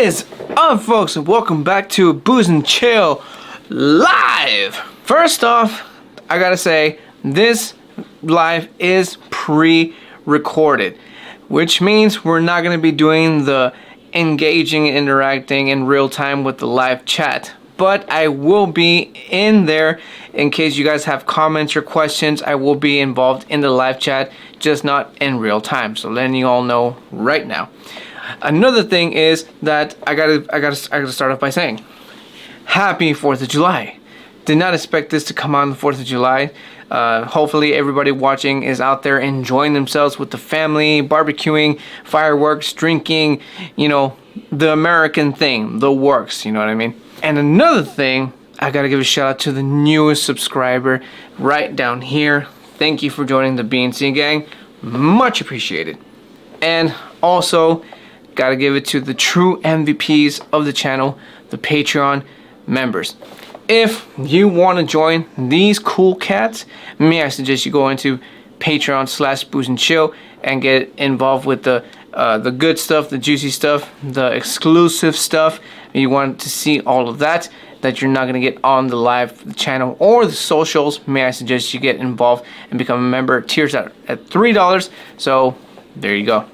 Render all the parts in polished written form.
is up, folks, and welcome back to Booze and Chill Live. First off, I gotta say, this live is pre-recorded, which means we're not gonna be doing the engaging, interacting in real time with the live chat. But I will be in there in case you guys have comments or questions. I will be involved in the live chat, just not in real time. So letting you all know right now. Another thing is that I gotta start off by saying, Happy 4th of July. Did not expect this to come on the 4th of July. Hopefully everybody watching is out there enjoying themselves with the family, barbecuing, fireworks, drinking, you know, the American thing, the works, you know what I mean? And another thing, I gotta give a shout out to the newest subscriber right down here. Thank you for joining the BNC gang. Much appreciated. And also, gotta give it to the true MVPs of the channel, the Patreon members. If you want to join these cool cats, may I suggest you go into Patreon/Booze and Chill and get involved with the good stuff, the juicy stuff, the exclusive stuff. You want to see all of that you're not going to get on the live channel or the socials, may I suggest you get involved and become a member. Tiers at $3. So there you go.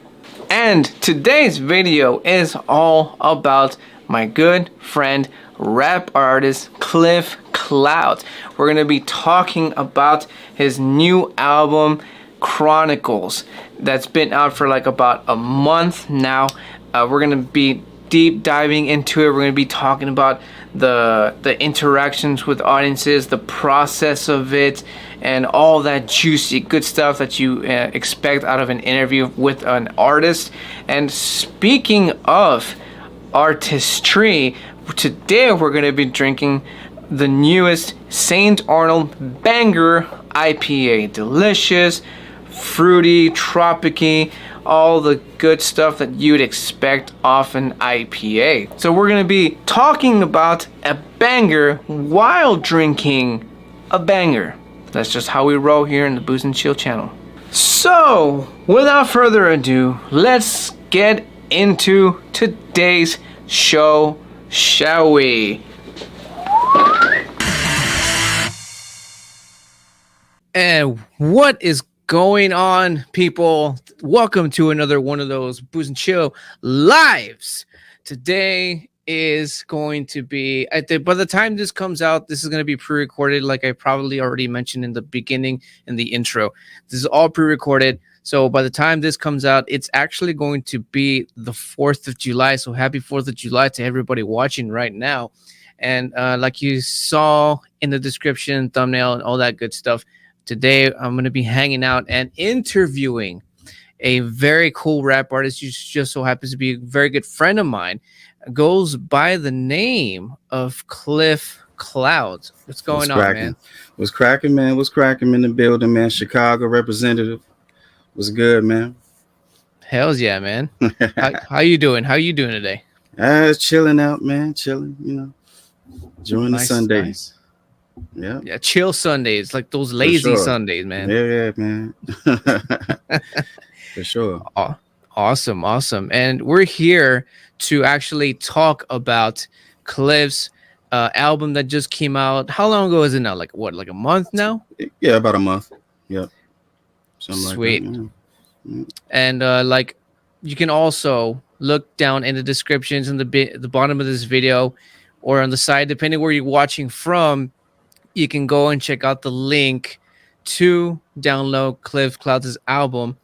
And today's video is all about my good friend, rap artist Cliff Cloudz. We're going to be talking about his new album, Chronicles, that's been out for like about a month now. We're going to be deep diving into it. We're going to be talking about the interactions with audiences, the process of it, and all that juicy good stuff that you expect out of an interview with an artist. And speaking of artistry, today we're going to be drinking the newest Saint Arnold Banger IPA. Delicious, fruity, tropicy, all the good stuff that you'd expect off an IPA. So we're going to be talking about a banger while drinking a banger. That's just how we roll here in the Booze and Chill channel. So, without further ado, let's get into today's show, shall we? And what is going on, people? Welcome to another one of those Booze and Chill lives. Today is going to be, by the time this comes out, this is going to be pre-recorded, like I probably already mentioned in the beginning, in the intro. This is all pre-recorded, so by the time this comes out, it's actually going to be the 4th of July. So happy 4th of July to everybody watching right now. And like you saw in the description, thumbnail, and all that good stuff, today I'm going to be hanging out and interviewing a very cool rap artist who just so happens to be a very good friend of mine. Goes by the name of Cliff Cloudz. What's going on, man? What's cracking, man? What's cracking in the building, man? Chicago representative. What's good, man? Hells yeah, man. How you doing? How you doing today? Chilling out, man. Chilling, you know. Enjoying the Sundays. Nice. Yeah, chill Sundays, like those lazy Sundays, man. Yeah, man. For sure. Awesome. And we're here to actually talk about Cliff's album that just came out. How long ago is it now? Like a month now? Yeah, about a month. Yep. Something Sweet. Like that, yeah. And like you can also look down in the descriptions in the bottom of this video or on the side, depending where you're watching from. You can go and check out the link to download Cliff Cloudz's album.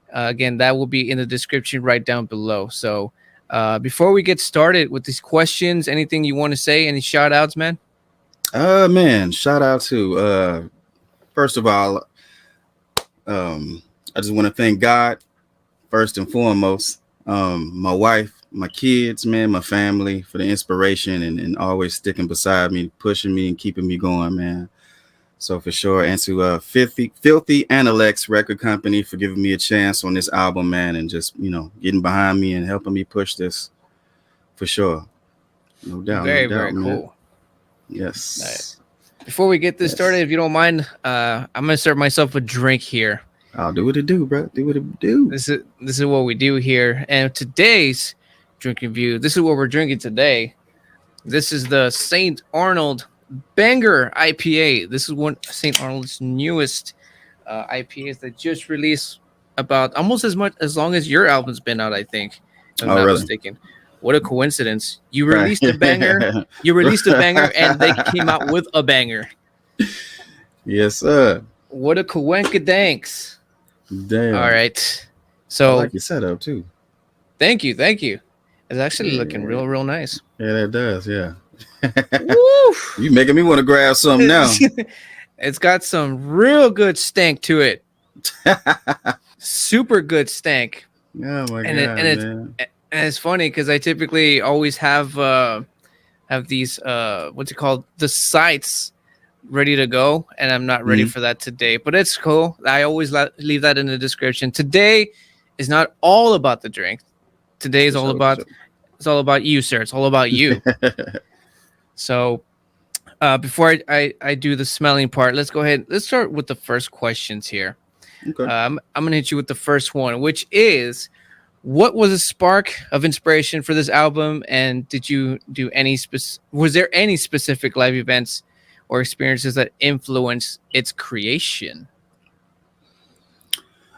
Again, that will be in the description right down below. So before we get started with these questions, anything you want to say? Any shout outs, man? Man, shout out to first of all, I just want to thank God first and foremost, my wife, my kids, man, my family, for the inspiration and always sticking beside me, pushing me and keeping me going, man. So for sure. And to Filthy Analects Record Company for giving me a chance on this album, man, and just, you know, getting behind me and helping me push this, for sure. No doubt. Very man. cool. Yes. Right. Before we get this started, if you don't mind, I'm gonna serve myself a drink here. I'll do what it do, bro. Do what it do. This is what we do here. And today's drink review. This is what we're drinking today. This is the Saint Arnold Banger IPA. This is one Saint Arnold's newest IPAs that just released about almost as long as your album's been out, I think. If I'm not really? mistaken. What a coincidence. You released a banger. You released a banger and they came out with a banger. Yes, sir. What a coincidence. Damn. All right. So I like your setup too. Thank you. It's actually looking real nice. Yeah, that does. Yeah. Woo! You making me want to grab some now. It's got some real good stank to it. Super good stank. Oh my god, man. And it's funny because I typically always have these what's it called, the sites ready to go, and I'm not ready for that today. But it's cool. I always leave that in the description. Today is not all about the drink. Today is all about you, sir. It's all about you. So before I do the smelling part, let's go ahead. Let's start with the first questions here. Okay. I'm gonna hit you with the first one, which is, what was a spark of inspiration for this album, and did you do was there any specific live events or experiences that influenced its creation?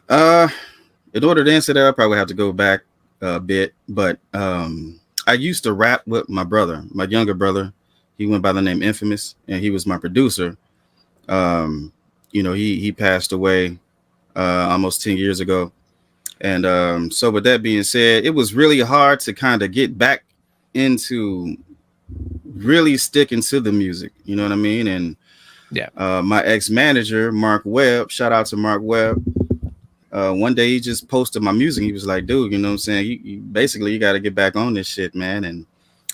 In order to answer that, I probably have to go back a bit, but I used to rap with my brother, my younger brother. He went by the name Infamous, and he was my producer. He passed away almost 10 years ago. And so with that being said, it was really hard to kind of get back into really sticking to the music. You know what I mean? And my ex-manager, Mark Webb, shout out to Mark Webb. One day he just posted my music. He was like, dude, you know what I'm saying? You got to get back on this shit, man. And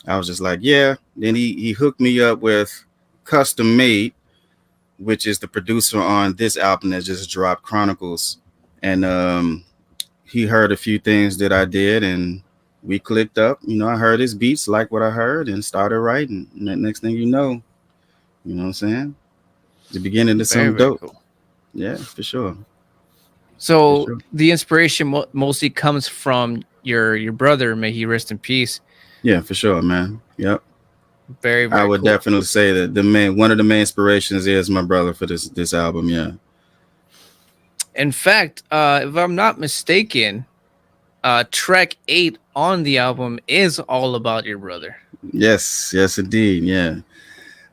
I was just like, yeah. Then he hooked me up with Custom Made, which is the producer on this album that just dropped, Chronicles. And he heard a few things that I did, and we clicked up. I heard his beats, like what I heard, and started writing. And the next thing you know what I'm saying? The beginning of something dope. Cool. Yeah, for sure. So the inspiration mostly comes from your brother. May he rest in peace. Yeah, for sure, man. Yep. Very I would cool. definitely say that one of the main inspirations is my brother for this album. Yeah. In fact, if I'm not mistaken, track 8 on the album is all about your brother. Yes, indeed. Yeah.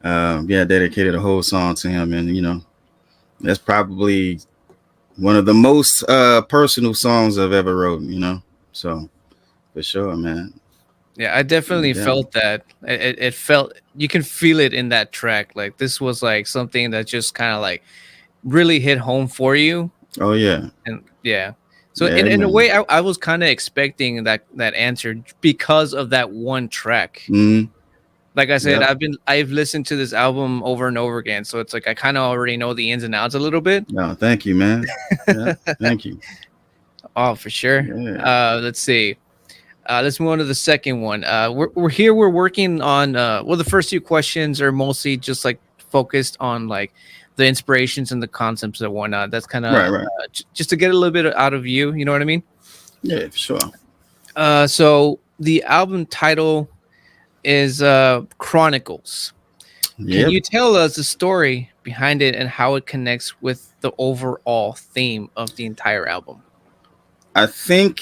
Dedicated a whole song to him. And, that's probably one of the most personal songs I've ever wrote, so for sure, man. Yeah, I definitely felt that. It felt, you can feel it in that track. Like, this was like something that just kind of like really hit home for you. Oh yeah. And so in a way, I was kind of expecting that answer because of that one track. Mm-hmm. Like I said, I've listened to this album over and over again, so it's like I kind of already know the ins and outs a little bit. No, thank you, man. Thank you. Oh, for sure. Yeah. Let's see. Let's move on to the second one. We're working on the first two questions are mostly just like focused on like the inspirations and the concepts and whatnot. That's kind of right. Just to get a little bit out of you. You know what I mean? Yeah, for sure. So the album title is Chronicles. Can you tell us the story behind it and how it connects with the overall theme of the entire album? I think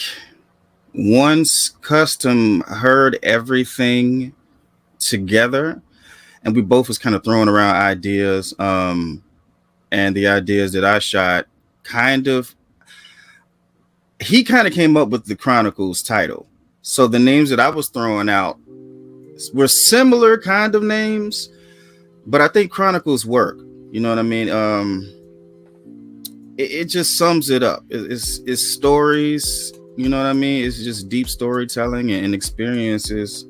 once Custom heard everything together, and we both was kind of throwing around ideas, and the ideas that I shot, he kind of came up with the Chronicles title. So the names that I was throwing out were similar kind of names, but I think Chronicles work. You know what I mean? It just sums it up. It's stories. You know what I mean? It's just deep storytelling and experiences.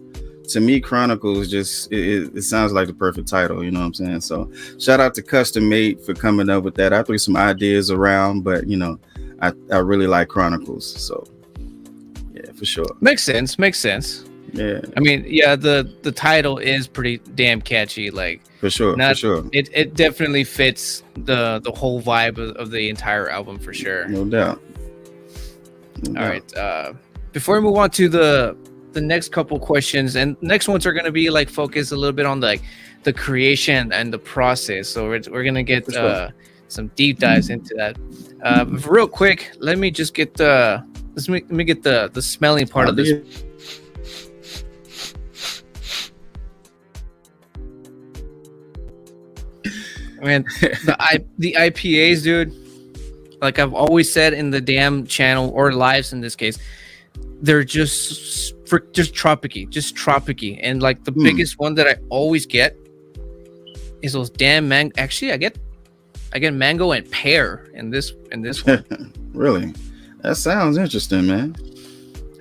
To me, Chronicles just it sounds like the perfect title. You know what I'm saying? So shout out to Custom Made for coming up with that. I threw some ideas around, but I really like Chronicles. So yeah, for sure. Makes sense. Yeah. I mean, yeah, the title is pretty damn catchy. Like for sure. It definitely fits the whole vibe of the entire album for sure. No doubt. All right. Before we move on to the the next couple questions, and next ones are gonna be like focused a little bit on the creation and the process. So we're gonna get some deep dives into that. Real quick, let me just get let me get the smelling part of this. Man, the IPAs, dude. Like I've always said in the damn channel or lives in this case, they're just tropicy, and like the biggest one that I always get is those damn mango. Actually, I get mango and pear in this one. Really, that sounds interesting, man.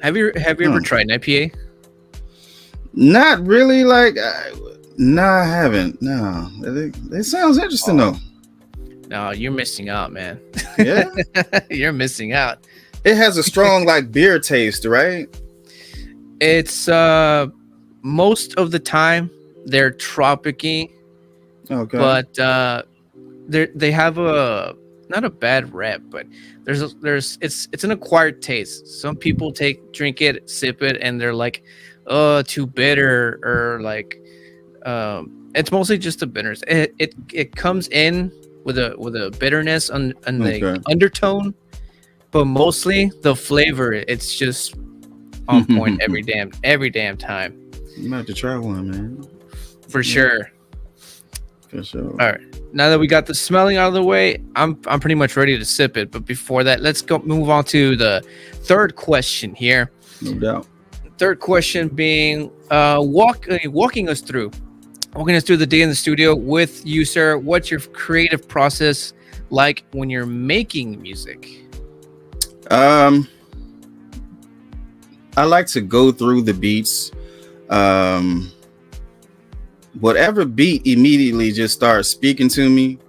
Have you ever tried an IPA? Not really. Like, no, I haven't. No, it sounds interesting though. No, you're missing out, man. Yeah, you're missing out. It has a strong like beer taste, right? It's most of the time they're tropicy. Okay. But they have a not a bad rep, but it's an acquired taste. Some people drink it, sip it, and they're like, oh, too bitter, or like it's mostly just the bitterness. It comes in with a bitterness on the undertone, but mostly the flavor, it's just on point every damn time. You might have to try one, man. For sure. For sure. All right. Now that we got the smelling out of the way, I'm pretty much ready to sip it. But before that, let's move on to the third question here. No doubt. Third question being walking us through the day in the studio with you, sir. What's your creative process like when you're making music? I like to go through the beats. Whatever beat immediately just starts speaking to me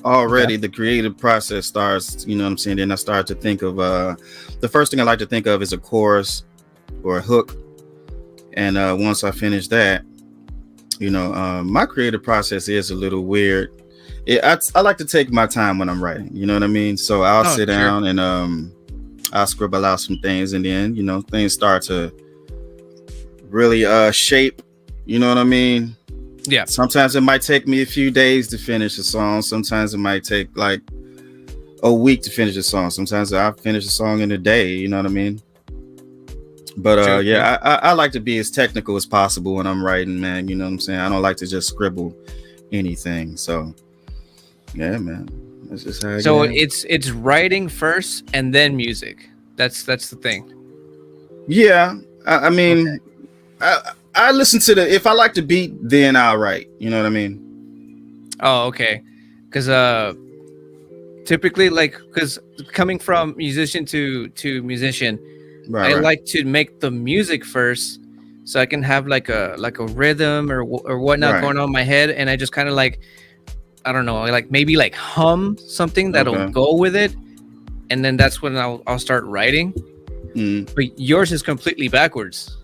already. The creative process starts, you know what I'm saying? Then I start to think of the first thing I like to think of is a chorus or a hook. And once I finish that, you know, my creative process is a little weird. I like to take my time when I'm writing, you know what I mean? So I'll sit down and I'll scribble out some things, and then, you know, things start to really shape, you know what I mean? Yeah. Sometimes it might take me a few days to finish a song. Sometimes it might take like a week to finish a song. Sometimes I finish a song in a day, you know what I mean? But I like to be as technical as possible when I'm writing, man. You know what I'm saying? I don't like to just scribble anything. So yeah, man. That's just how it's writing first and then music. That's the thing. Yeah. I mean, I listen to if I like the beat, then I'll write. You know what I mean? Oh, okay. Because typically, because coming from musician to musician, I like to make the music first, so I can have like a rhythm or whatnot going on in my head, and I just kind of like, I don't know, like maybe like hum something that'll go with it, and then that's when I'll start writing. But yours is completely backwards.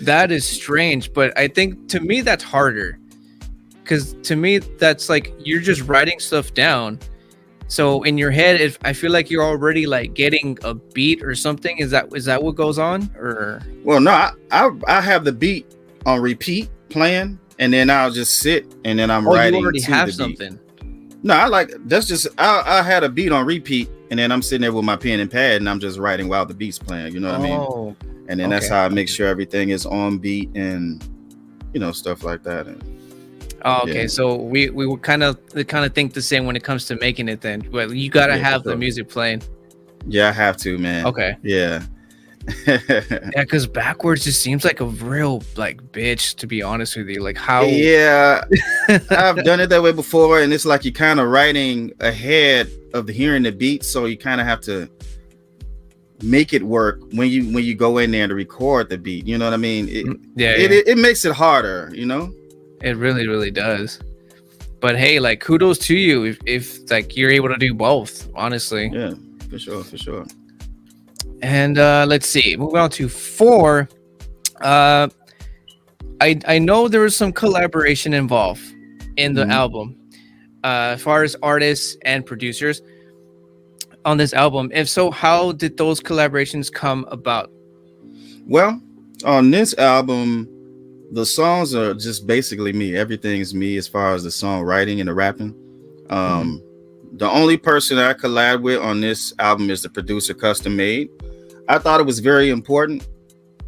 That is strange, but I think to me that's harder, because to me that's like you're just writing stuff down. So in your head, I feel like you're already like getting a beat or something. Is that what goes on? Or well, no, I have the beat on repeat playing, and then I'll just sit and then I'm writing. You already to have the something. Beat. No, I had a beat on repeat, and then I'm sitting there with my pen and pad, and I'm just writing while the beat's playing. You know what I mean? And then that's how I make sure everything is on beat and, you know, stuff like that. And, okay. So we would kind of think the same when it comes to making it then. But you gotta have the music playing. Yeah, I have to, man. Okay. Yeah. Yeah, because backwards just seems like a real like bitch, to be honest with you. Like how? Yeah, I've done it that way before, and it's like you're kind of writing ahead of hearing the beat, so you kind of have to make it work when you go in there to record the beat. You know what I mean? It makes it harder, you know. It really, really does. But hey, like kudos to you if like you're able to do both, honestly. Yeah, for sure. And let's see, moving on to 4. I know there was some collaboration involved in the album, as far as artists and producers on this album. If so, how did those collaborations come about? Well, on this album, the songs are just basically me. Everything's me as far as the songwriting and the rapping. The only person I collab with on this album is the producer Custom Made. I thought it was very important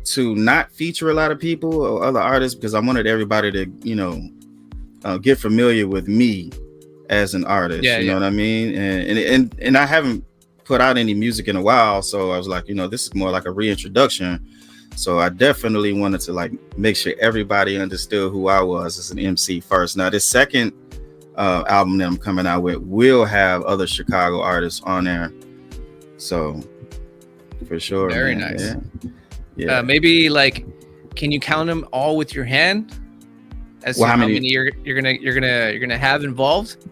to not feature a lot of people or other artists because I wanted everybody to, get familiar with me as an artist. You know what I mean? And I haven't put out any music in a while, so I was like, this is more like a reintroduction. So I definitely wanted to like make sure everybody understood who I was as an MC first. Now this second album that I'm coming out with will have other Chicago artists on there, so for sure. Very nice. Yeah. Maybe like, can you count them all with your hand? As to how many you're gonna have involved?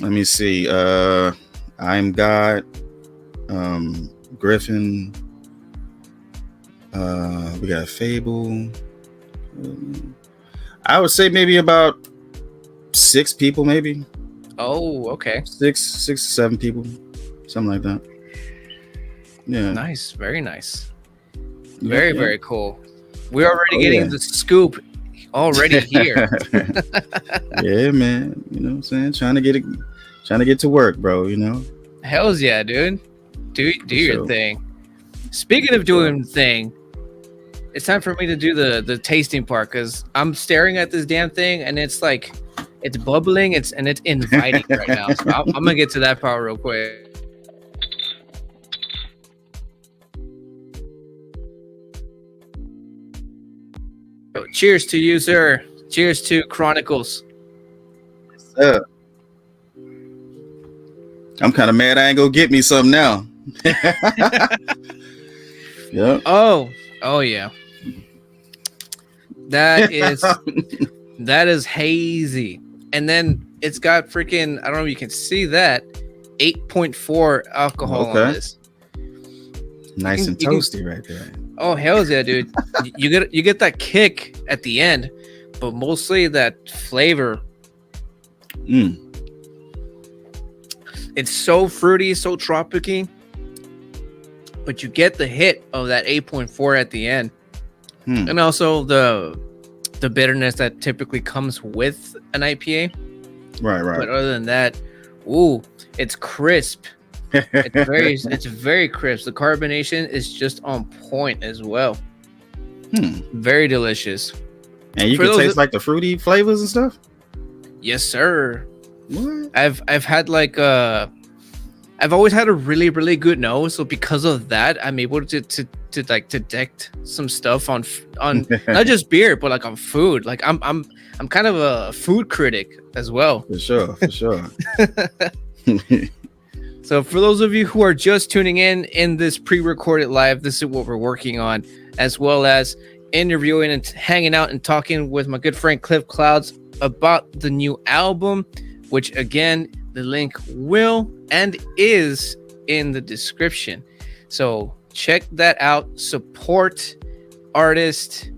Let me see. I'm God, Griffin. We got Fable. I would say maybe about 6 people, maybe. Oh, okay. 6 to 7 people, something like that. Yeah. Nice. Very nice. Very cool. We're already getting the scoop already here. Yeah, man. You know what I'm saying? Trying to get to work, bro. Hells yeah, dude. Do your thing. Speaking of doing the thing, it's time for me to do the tasting part because I'm staring at this damn thing and it's like it's bubbling. It's inviting right now. So I'm gonna get to that part real quick. So, cheers to you, sir. Cheers to Chronicles. I'm kind of mad I ain't gonna get me some now. Yep. Oh yeah. That is hazy. And then it's got freaking, I don't know if you can see that, 8.4 alcohol on this. Nice and toasty right there. Oh hell yeah, dude. you get that kick at the end, but mostly that flavor. It's so fruity, so tropical, but you get the hit of that 8.4 at the end. And also the bitterness that typically comes with an IPA. Right. But other than that, it's crisp. It's very crisp. The carbonation is just on point as well. Very delicious. And you can taste like the fruity flavors and stuff? Yes, sir. What? I've had like I've always had a really, really good nose, so because of that, I'm able to detect some stuff on not just beer, but like on food. Like I'm kind of a food critic as well. For sure. So for those of you who are just tuning in this pre-recorded live, this is what we're working on, as well as interviewing and hanging out and talking with my good friend Cliff Cloudz about the new album, which again, the link will and is in the description. So check that out. Support artist,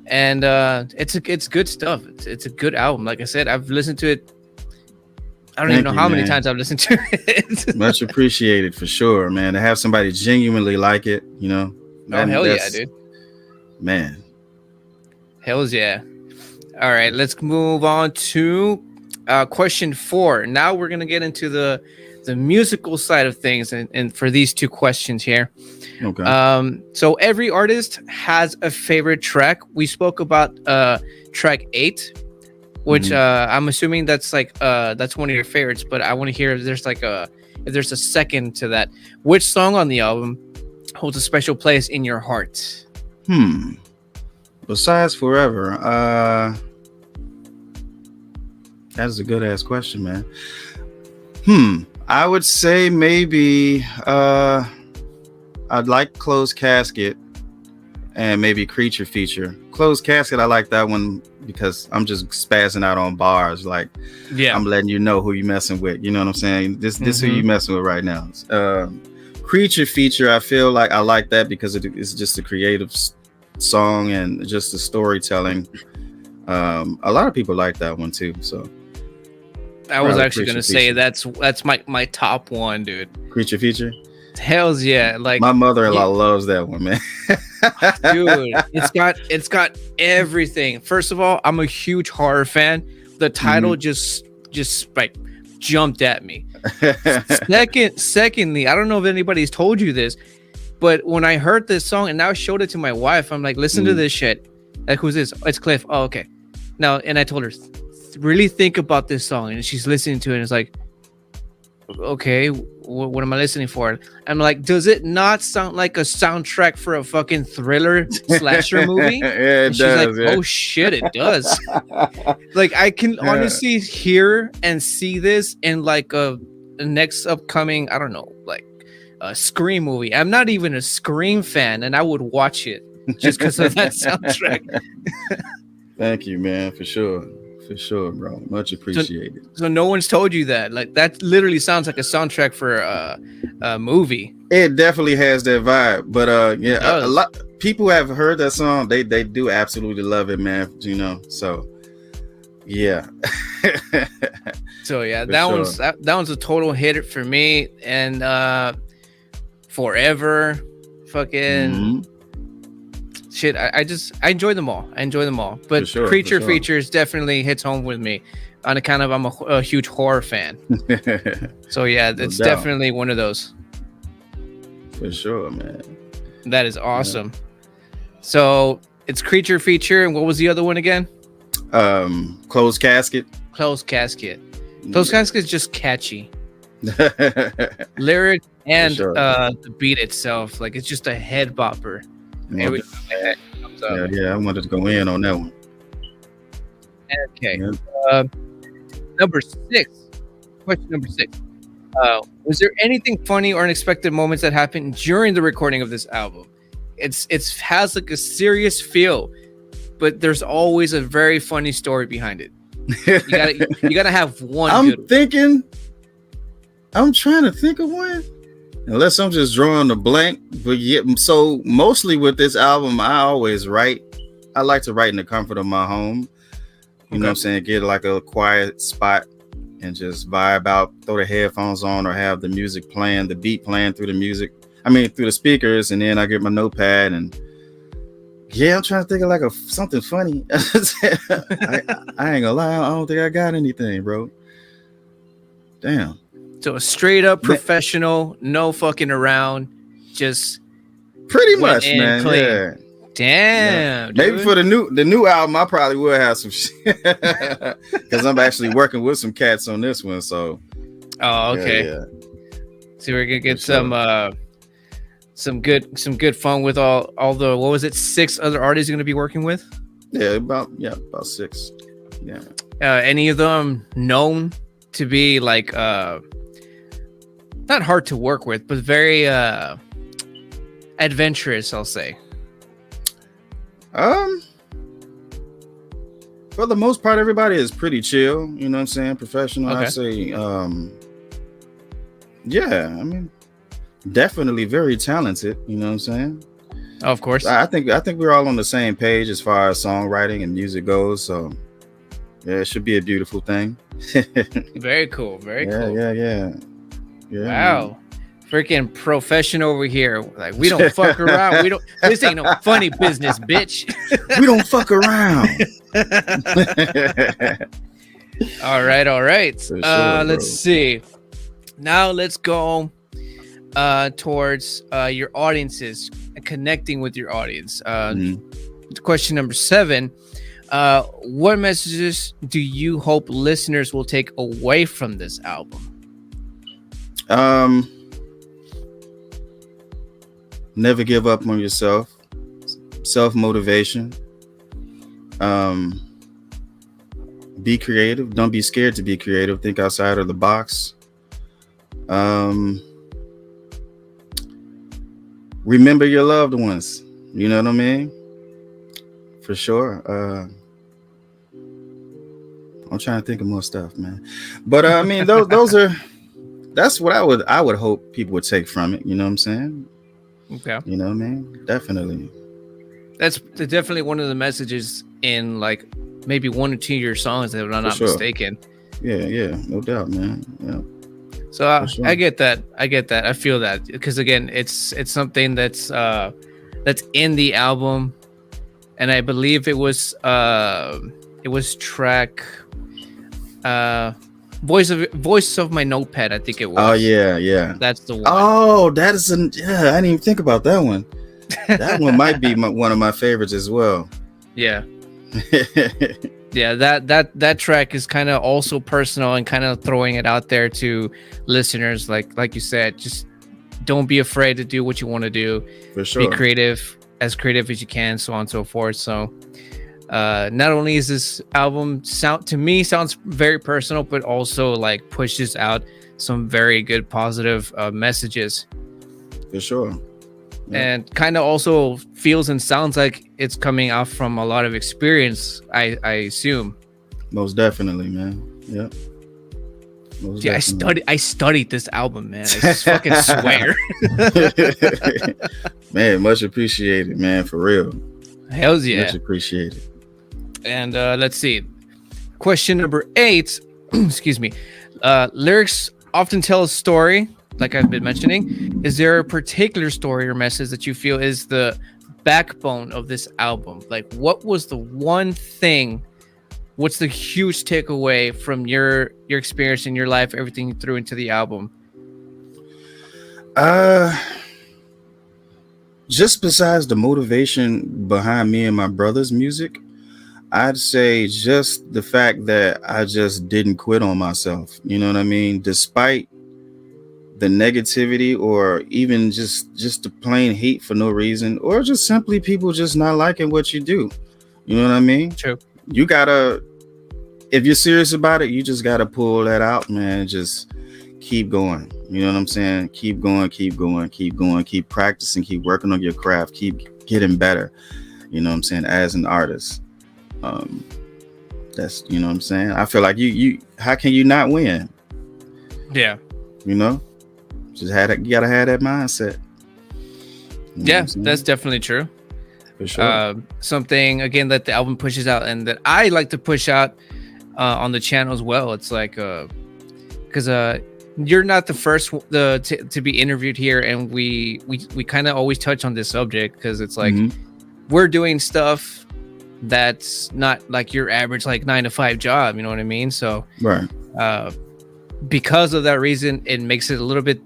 and it's good stuff. It's a good album. Like I said, I've listened to it. I don't even know how many times I've listened to it. Much appreciated for sure, man. To have somebody genuinely like it, Oh hell yeah, dude. Man. Hells yeah. All right, let's move on to question 4. Now we're gonna get into the musical side of things, and for these 2 questions here. Okay. So every artist has a favorite track. We spoke about track 8, which I'm assuming that's like that's one of your favorites, but I want to hear if there's a second to that. Which song on the album holds a special place in your heart? Besides Forever, that's a good ass question, man. I would say maybe I'd like Closed Casket and maybe Creature Feature. Closed Casket, I like that one because I'm just spazzing out on bars. Like, I'm letting you know who you messing with. You know what I'm saying? This who you messing with right now. Creature Feature, I feel like I like that because it's just a creative song and just the storytelling. A lot of people like that one too. So I was actually gonna say that's my top one, dude. Creature Feature. Hells yeah. Like My mother-in-law loves that one, man. dude, it's got everything. First of all, I'm a huge horror fan. The title just like jumped at me. Secondly, I don't know if anybody's told you this, but when I heard this song and now showed it to my wife, I'm like, listen to this shit. Like, who's this? It's Cliff. Oh, okay. Now, and I told her, really think about this song, and she's listening to it, and it's like, okay, what am I listening for? I'm like, does it not sound like a soundtrack for a fucking thriller slasher movie? Yeah, and she's like, oh shit, it does. Like, I can honestly hear and see this in like the next upcoming, I don't know, like a Scream movie. I'm not even a Scream fan, and I would watch it just because of that soundtrack. Thank you, man, for sure. For sure, bro. Much appreciated. So no one's told you that. Like, that literally sounds like a soundtrack for a movie. It definitely has that vibe. But a lot people have heard that song. They do absolutely love it, man. You know, so yeah. So yeah, that one's a total hit for me. And Forever, fucking shit. I enjoy them all. But Creature Features definitely hits home with me on account of I'm a huge horror fan. So yeah, it's definitely one of those. For sure, man. That is awesome. Yeah. So it's Creature Feature, and what was the other one again? Closed Casket. Closed Casket is just catchy. Lyric and the beat itself, like, it's just a head bopper. Yeah, I wanted to go in on that one. Okay. Number 6. Question number 6. Was there anything funny or unexpected moments that happened during the recording of this album? It has like a serious feel, but there's always a very funny story behind it. You gotta have one. I'm trying to think of one. Unless I'm just drawing a blank. But yeah, so mostly with this album, I always write. I like to write in the comfort of my home. You know what I'm saying? Get like a quiet spot and just vibe out, throw the headphones on, or have the music playing, the beat playing through the speakers, and then I get my notepad and yeah, I'm trying to think of like something funny. I ain't gonna lie, I don't think I got anything, bro. Damn. So a straight up professional, no fucking around, just pretty much, man. Clean. Yeah. Damn. Maybe for the new album, I probably will have some shit because I'm actually working with some cats on this one. So, okay. Yeah. So we're gonna get some good fun with all the, what was it, 6 other artists you're gonna be working with? Yeah, about 6. Yeah. Any of them known to be like not hard to work with, but very adventurous, I'll say? For the most part, everybody is pretty chill, you know what I'm saying? Professional. Okay. I'd say yeah, I mean, definitely very talented, you know what I'm saying? Of course. I think we're all on the same page as far as songwriting and music goes, so yeah, it should be a beautiful thing. Very cool. Very cool. Yeah. Wow. Freaking professional over here. Like, we don't fuck around. This ain't no funny business, bitch. We don't fuck around. All right. Sure, let's see. Now let's go towards your audiences and connecting with your audience. Question number 7. What messages do you hope listeners will take away from this album? Never give up on yourself. Self-motivation. Be creative. Don't be scared to be creative. Think outside of the box. Remember your loved ones. You know what I mean? For sure. I'm trying to think of more stuff, man. But I mean, that's what I would hope people would take from it. You know what I'm saying? Okay. You know what I mean? Definitely. That's definitely one of the messages in like maybe 1 or 2 of your songs, if I'm not mistaken. Yeah, no doubt, man. Yeah. So sure. I get that. I feel that because again, it's something that's in the album, and I believe it was track voice of my notepad. I think it was. Oh yeah. That's the one. Oh, that is I didn't even think about that one. That one might be one of my favorites as well. Yeah. Yeah, that track is kind of also personal and kind of throwing it out there to listeners. Like you said, just don't be afraid to do what you want to do. For sure. Be creative as you can, so on and so forth. So not only is this album sounds very personal, but also like pushes out some very good positive messages. For sure. And kind of also feels and sounds like it's coming out from a lot of experience, I assume. Most definitely, man. Yeah. Yeah, I studied this album, man. I just fucking swear. Man, much appreciated, man, for real. Hells yeah. Much appreciated. And let's see. Question number 8. Excuse me. Lyrics often tell a story, like I've been mentioning. Is there a particular story or message that you feel is the backbone of this album? Like, what was the one thing? What's the huge takeaway from your experience in your life, everything you threw into the album? Just besides the motivation behind me and my brother's music, I'd say just the fact that I just didn't quit on myself. You know what I mean? Despite the negativity or even just the plain hate for no reason, or just simply people just not liking what you do. You know what I mean? True. You gotta, if you're serious about it, you just gotta pull that out, man. Just keep going. You know what I'm saying? Keep going, keep practicing, keep working on your craft, keep getting better. You know what I'm saying? As an artist. That's, you know what I'm saying? I feel like you how can you not win? Yeah. You know? You gotta have that mindset. You know that's definitely true. For sure. Something again that the album pushes out and that I like to push out on the channel as well. It's like because you're not the first to be interviewed here, and we kind of always touch on this subject because it's like we're doing stuff that's not like your average like 9-to-5 job. You know what I mean? So right. Because of that reason, it makes it a little bit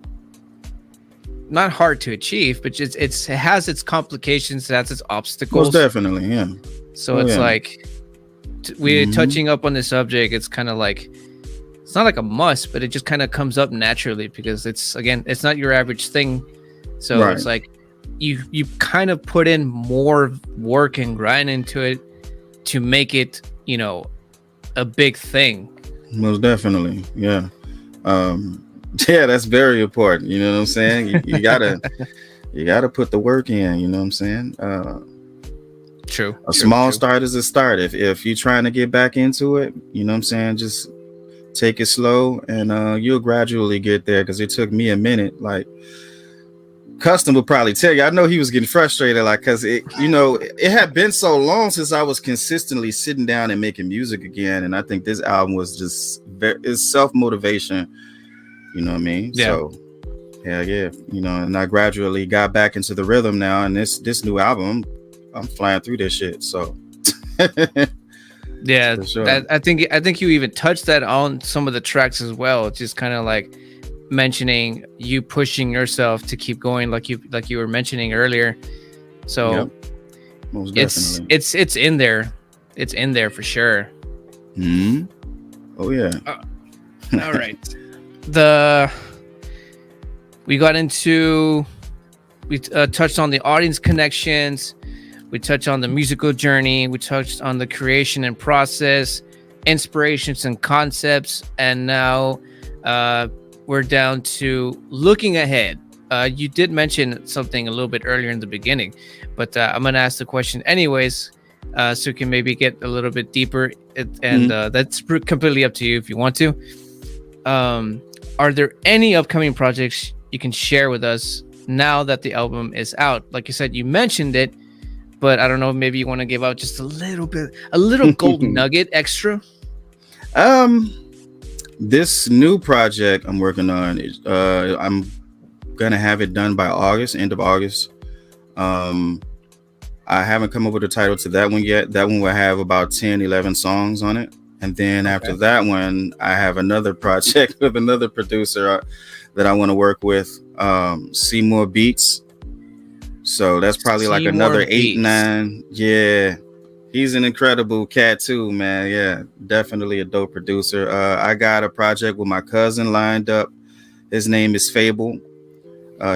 not hard to achieve, but just it has its complications, it has its obstacles. Most definitely, yeah. So it's like we're touching up on the subject. It's kind of like it's not like a must, but it just kind of comes up naturally because it's not your average thing. So it's like you kind of put in more work and grind into it to make it, you know, a big thing. Most definitely, yeah. Yeah, that's very important. You know what I'm saying? You gotta put the work in. You know what I'm saying? True. A small start is a start. If you're trying to get back into it, you know what I'm saying? Just take it slow, and you'll gradually get there. Because it took me a minute. Like Custom will probably tell you. I know he was getting frustrated, like because it had been so long since I was consistently sitting down and making music again, and I think this album was just it's self-motivation. You know what I mean? Yeah. So, yeah. You know, and I gradually got back into the rhythm now, and this new album, I'm flying through this shit. So, yeah, sure. I think you even touched that on some of the tracks as well. It's just kind of like mentioning you pushing yourself to keep going, like you were mentioning earlier. So, most definitely. it's in there. It's in there for sure. Oh yeah. All right. We touched on the audience connections, we touched on the musical journey, we touched on the creation and process, inspirations and concepts, and now we're down to looking ahead. You did mention something a little bit earlier in the beginning, but I'm gonna ask the question anyways, so you can maybe get a little bit deeper, and that's completely up to you if you want to. Are there any upcoming projects you can share with us now that the album is out? Like you said, you mentioned it, but I don't know, maybe you want to give out just a little gold nugget extra. This new project I'm working on is I'm gonna have it done by August, end of August. I haven't come up with a title to that one yet. That one will have about 10, 11 songs on it. And then after that one, I have another project with another producer that I want to work with, Seymour Beats. So that's probably like another 8, 9. Yeah. He's an incredible cat too, man. Yeah, definitely a dope producer. I got a project with my cousin lined up. His name is Fable.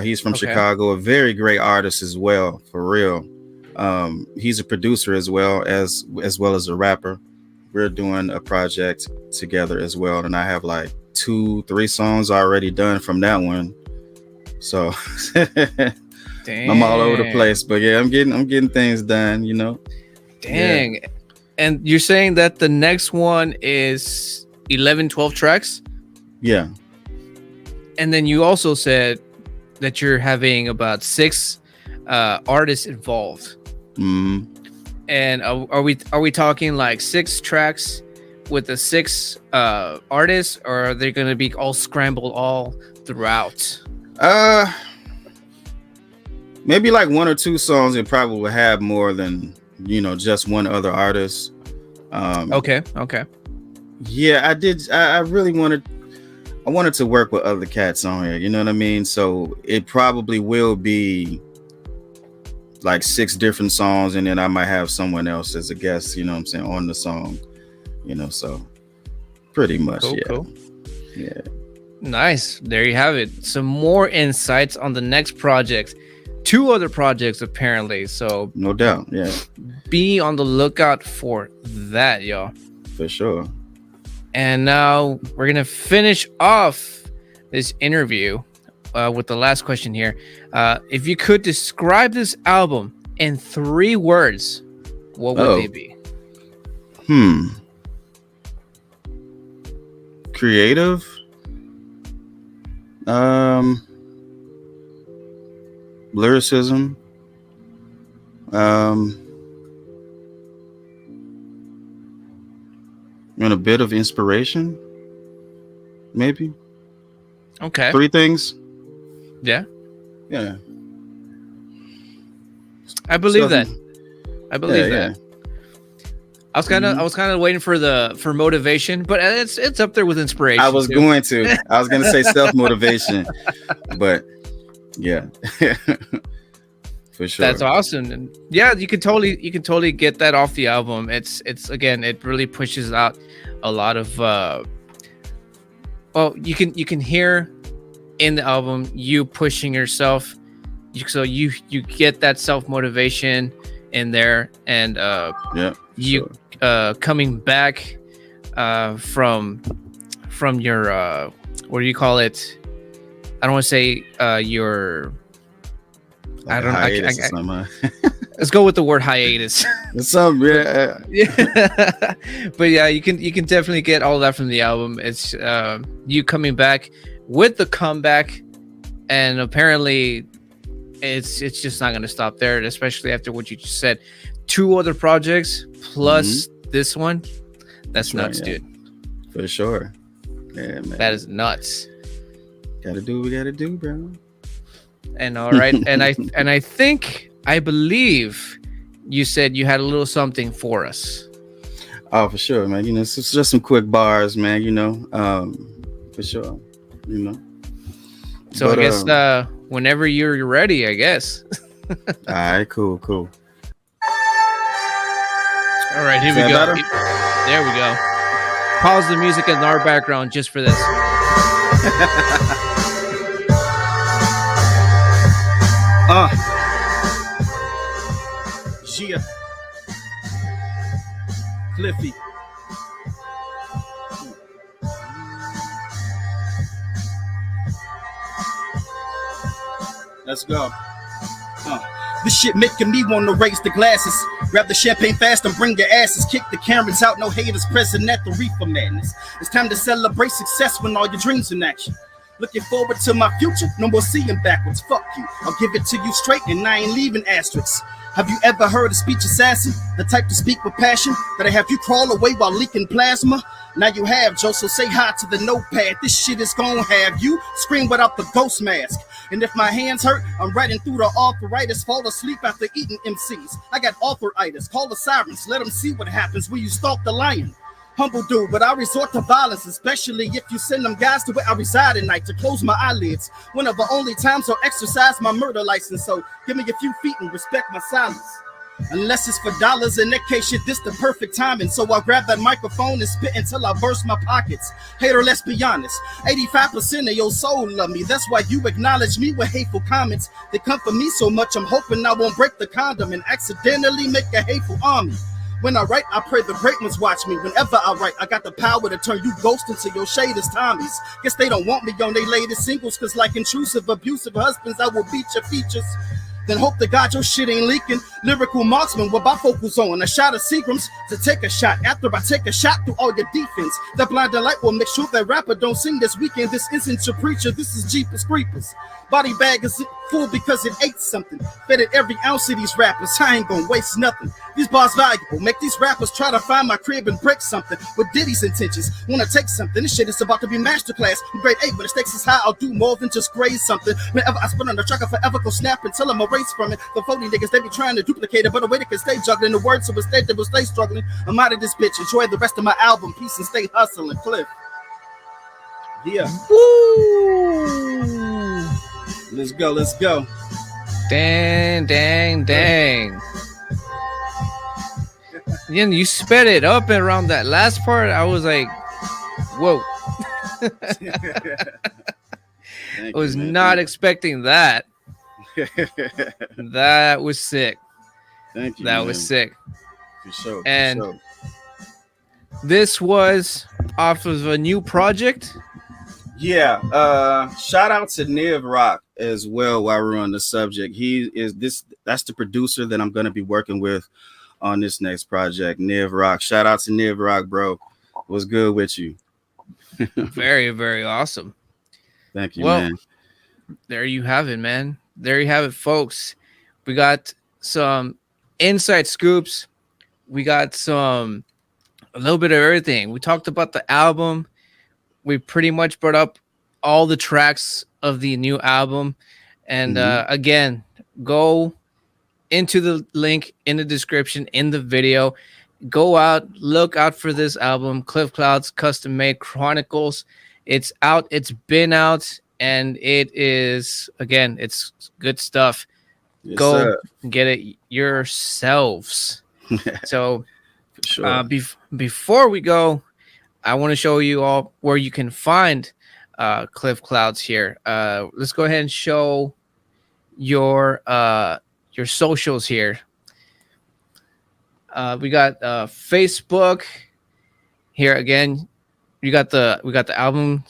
He's from Chicago, a very great artist as well, for real. He's a producer as well as a rapper. We're doing a project together as well, and I have like 2-3 songs already done from that one. So I'm all over the place, but yeah, I'm getting things done, you know. Dang. Yeah. And you're saying that the next one is 11, 12 tracks? Yeah. And then you also said that you're having about 6 artists involved. Mm-hmm. And are we talking like 6 tracks with the 6 artists, or are they going to be all scrambled all throughout? Maybe like 1 or 2 songs it probably will have more than, you know, just one other artist. Okay. Yeah, I really wanted to work with other cats on here, you know what I mean? So it probably will be like 6 different songs, and then I might have someone else as a guest, you know what I'm saying, on the song, you know, so pretty much. Cool. Yeah. Nice. There you have it. Some more insights on the next project. 2 other projects apparently, so no doubt. Yeah, be on the lookout for that, y'all, for sure. And now we're gonna finish off this interview with the last question here. If you could describe this album in 3 words, what would they be? Creative, lyricism, and a bit of inspiration, maybe. Okay. 3 things. Yeah. I believe that. I was kind of waiting for motivation, but it's up there with inspiration. I was going to say self-motivation, but yeah. For sure. That's awesome. And yeah, you can totally get that off the album. It's again, it really pushes out a lot of you can hear in the album you pushing yourself, so you get that self-motivation in there, and coming back from your what do you call it? I don't want to say your let's go with the word hiatus. Yeah. But yeah, you can definitely get all that from the album. It's you coming back with the comeback, and apparently it's just not going to stop there, especially after what you just said. 2 other projects plus this one. That's nuts, dude. For sure. Yeah, man. That is nuts. Gotta do what we gotta do, bro. And all right, and I believe you said you had a little something for us. Oh, for sure, man. You know, it's just some quick bars, man. You know, for sure. You know. So but, I guess whenever you're ready, I guess. All right, cool. All right, here we go. Better? There we go. Pause the music in our background just for this. Gia. Cliffy. Let's go. This shit making me want to raise the glasses. Grab the champagne fast and bring your asses. Kick the cameras out, no haters present at the reefer madness. It's time to celebrate success when all your dreams in action. Looking forward to my future, no more seeing backwards. Fuck you, I'll give it to you straight and I ain't leaving asterisks. Have you ever heard a speech assassin? The type to speak with passion that'll have you crawl away while leaking plasma? Now you have, Joe, so say hi to the notepad. This shit is gonna have you scream without the ghost mask. And if my hands hurt, I'm writing through the arthritis. Fall asleep after eating MCs. I got arthritis. Call the sirens. Let them see what happens when you stalk the lion. Humble dude, but I resort to violence, especially if you send them guys to where I reside at night to close my eyelids. One of the only times I'll exercise my murder license, so give me a few feet and respect my silence. Unless it's for dollars, in that case, shit, this the perfect timing. So I'll grab that microphone and spit until I burst my pockets. Hater, let's be honest, 85% of your soul love me. That's why you acknowledge me with hateful comments. They come for me so much, I'm hoping I won't break the condom and accidentally make a hateful army. When I write, I pray the great ones watch me. Whenever I write, I got the power to turn you ghosts into your shaders Tommies. Guess they don't want me on their latest singles, cause like intrusive, abusive husbands, I will beat your features. Then hope to God your shit ain't leaking. Lyrical marksman, what I focus on. A shot of Seagrams to take a shot. After I take a shot through all your defense. That blinding light will make sure that rapper don't sing this weekend. This isn't your preacher, this is Jeepers Creepers. Body bag is full because it ate something. Fed it every ounce of these rappers. I ain't gonna waste nothing. These bars valuable. Make these rappers try to find my crib and break something. With Diddy's intentions. Wanna take something. This shit is about to be masterclass. I'm grade 8, but the stakes is high. I'll do more than just graze something. Whenever I spit on the track, I forever go snap until I'm erased from it. The phony niggas, they be trying to duplicate it, but a way they can stay juggling the words, so instead they will stay struggling. I'm out of this bitch. Enjoy the rest of my album. Peace and stay hustling. Cliff. Yeah. Woo! Let's go, let's go. Dang. You sped it up and around that last part. I was like, whoa. I was not expecting that. That was sick. Thank you. That was sick. For sure. And this was off of a new project. Yeah. Shout out to Niv Rock as well while we're on the subject. That's the producer that I'm gonna be working with on this next project. Niv Rock. Shout out to Niv Rock, bro. What's good with you? Very, very awesome. Thank you, well, man. There you have it, man. There you have it, folks. We got some inside scoops. We got a little bit of everything. We talked about the album. We pretty much brought up all the tracks of the new album. And again, go into the link in the description in the video. Go out, look out for this album, Cliff Cloudz Custom Made Chronicles. It's out. It's been out. And it is, again, it's good stuff. Yes, go get it yourselves. So for sure. Before we go, I want to show you all where you can find Cliff Cloudz here. Let's go ahead and show your socials here. We got Facebook here again. We got the album.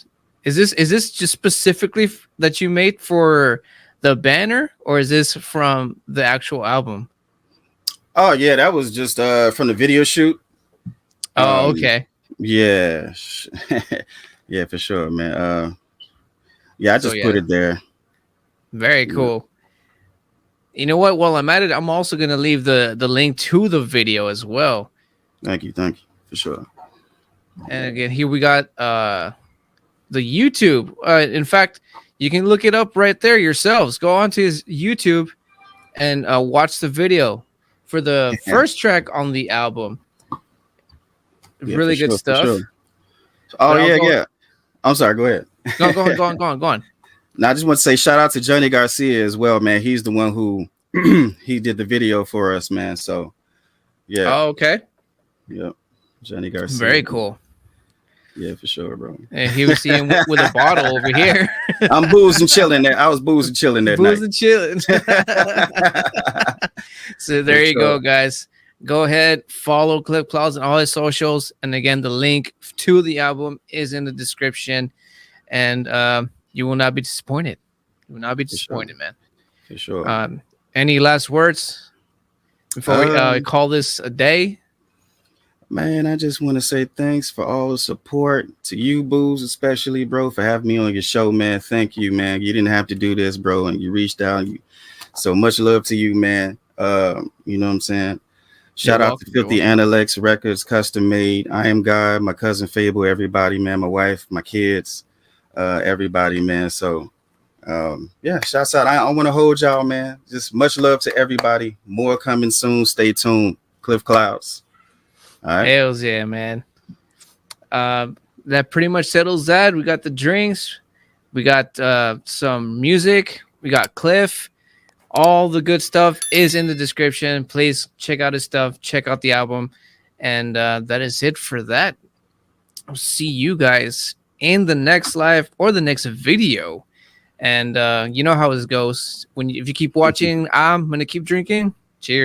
Is this just specifically that you made for the banner, or is this from the actual album? Oh yeah, that was just from the video shoot. Oh, okay. Yeah. Yeah, for sure, man. Yeah, I just put it there. Very cool. You know what? While I'm at it, I'm also gonna leave the link to the video as well. Thank you, for sure. And again, here we got the YouTube. In fact, you can look it up right there yourselves. Go onto his YouTube and watch the video for the first track on the album. Yeah, really good stuff. Sure. Oh yeah. I'm sorry. Go ahead. No, go on. Now I just want to say shout out to Johnny Garcia as well, man. He's the one who he did the video for us, man. So yeah. Oh, okay. Yep. Johnny Garcia. Very cool. Yeah, for sure, bro. And he was seeing with a bottle over here. I'm booze and chilling there. I was booze and chilling that night. Booze and chilling. So there you go, guys. Go ahead, follow Cliff Cloudz on all his socials. And again, the link to the album is in the description. And you will not be disappointed. You will not be disappointed, man. For sure. Any last words before we call this a day? Man, I just want to say thanks for all the support to you, Booze, especially, bro, for having me on your show, man. Thank you, man. You didn't have to do this, bro, and you reached out. So much love to you, man. You know what I'm saying? You're Shout out to welcome, Filthy Analex Records, custom made. I am God, my cousin Fable, everybody, man, my wife, my kids, everybody, man. So yeah, shouts out. I want to hold y'all, man. Just much love to everybody. More coming soon. Stay tuned. Cliff Cloudz. All right. Hells yeah, man. That pretty much settles that. We got the drinks, we got some music, we got Cliff. All the good stuff is in the description. Please check out his stuff, check out the album, and that is it for that. I'll see you guys in the next live or the next video. And you know how it goes. If you keep watching, I'm gonna keep drinking.